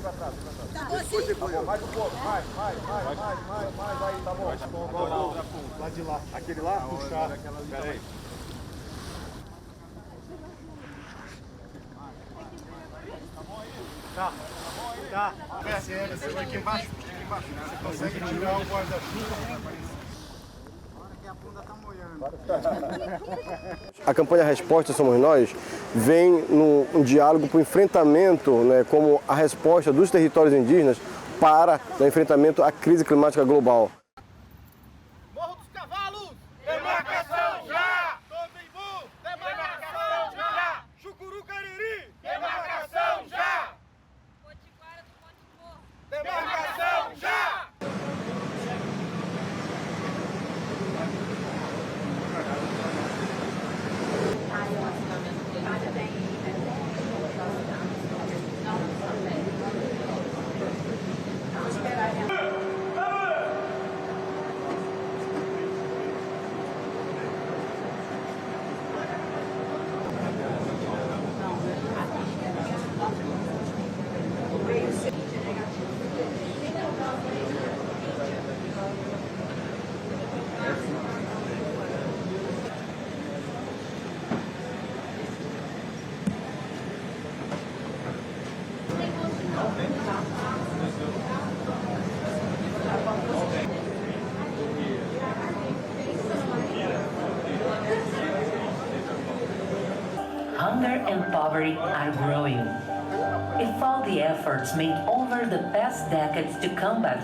pra trás. Tá bom, mais um pouco, mais, aí, tá bom. Lá de lá. Aquele lá? Puxar. Pera aí. Tá. Você vai aqui embaixo. Você consegue tirar o guarda-chuva? A campanha Resposta Somos Nós vem num diálogo para o enfrentamento, né, como a resposta dos territórios indígenas para o enfrentamento à crise climática global. Morro dos Cavalos! Demarcação já! Tondimbu! Demarcação já! Chucuru Cariri! Demarcação já! Potiguara do Monte Morro! Demarcação já! Hunger and poverty are growing. If all the efforts made over the past decades to combat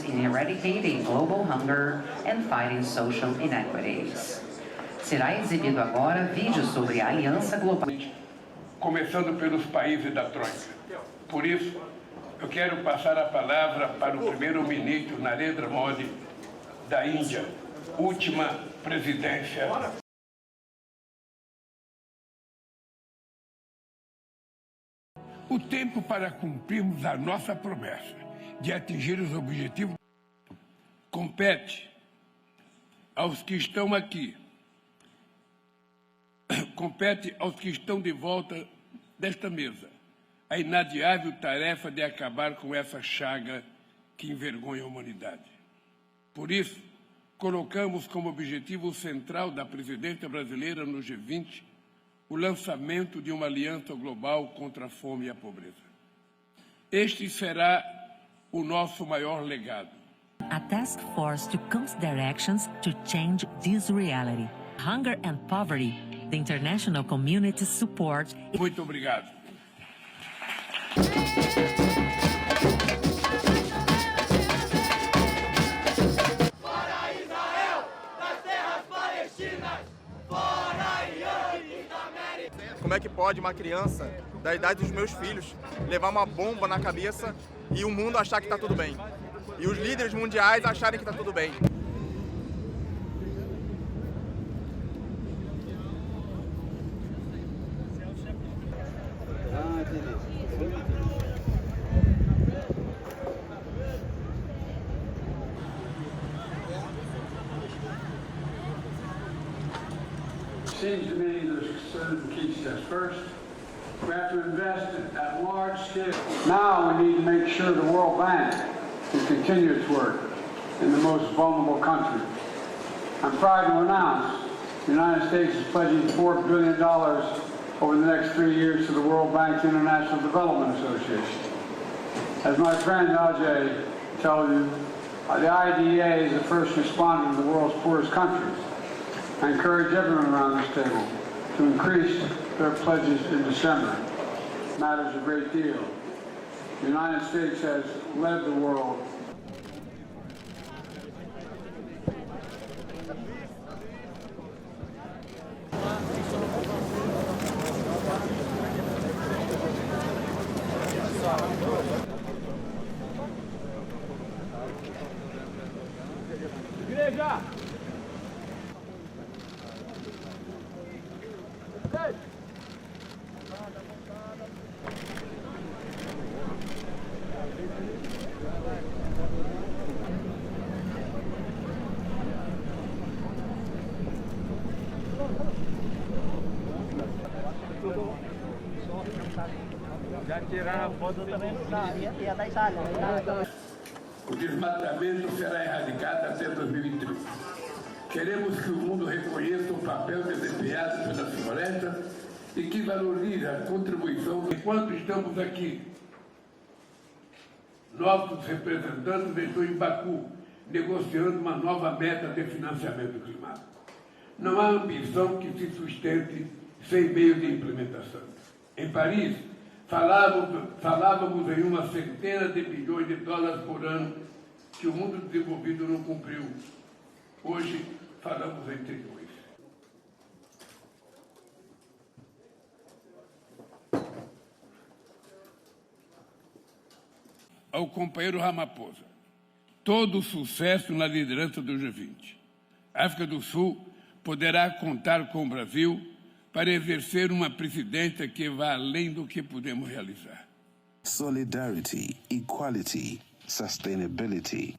in eradicating global hunger and fighting social inequities. Será exibido agora vídeo sobre a Aliança Global. Começando pelos países da Troika. Por isso, eu quero passar a palavra para o primeiro-ministro Narendra Modi, da Índia, última presidência. O tempo para cumprirmos a nossa promessa de atingir os objetivos compete aos que estão aqui, compete aos que estão de volta desta mesa, a inadiável tarefa de acabar com essa chaga que envergonha a humanidade. Por isso, colocamos como objetivo central da presidência brasileira no G20 o lançamento de uma aliança global contra a fome e a pobreza. Este será o nosso maior legado. A task force to consider actions to change this reality. Hunger and poverty, the international community's support. Muito obrigado. Fora Israel, das terras palestinas! Fora Yankees da América! Como é que pode uma criança da idade dos meus filhos levar uma bomba na cabeça e o mundo achar que está tudo bem? E os líderes mundiais acharem que está tudo bem? Seems to me there's certain key steps. First, we have to invest at large scale. Now we need to make sure the World Bank can continue its work in the most vulnerable countries. I'm proud to announce the United States is pledging $4 billion over the next 3 years to the World Bank's International Development Association. As my friend Ajay tells you, the IDA is the first responder to the world's poorest countries. I encourage everyone around this table to increase their pledges in December. It matters a great deal. The United States has led the world. Igreja! Ei! O desmatamento será erradicado até 2030. Queremos que o mundo reconheça o papel desempenhado pelas florestas e que valorize a contribuição. Enquanto estamos aqui, nossos representantes estão em Baku, negociando uma nova meta de financiamento climático. Não há ambição que se sustente sem meio de implementação. Em Paris, falávamos em uma centena de bilhões de dólares por ano que o mundo desenvolvido não cumpriu. Hoje, falamos em trilhões. Ao companheiro Ramaphosa, todo o sucesso na liderança do G20. A África do Sul poderá contar com o Brasil para exercer uma presidência que vá além do que podemos realizar. Solidarity, equality, sustainability.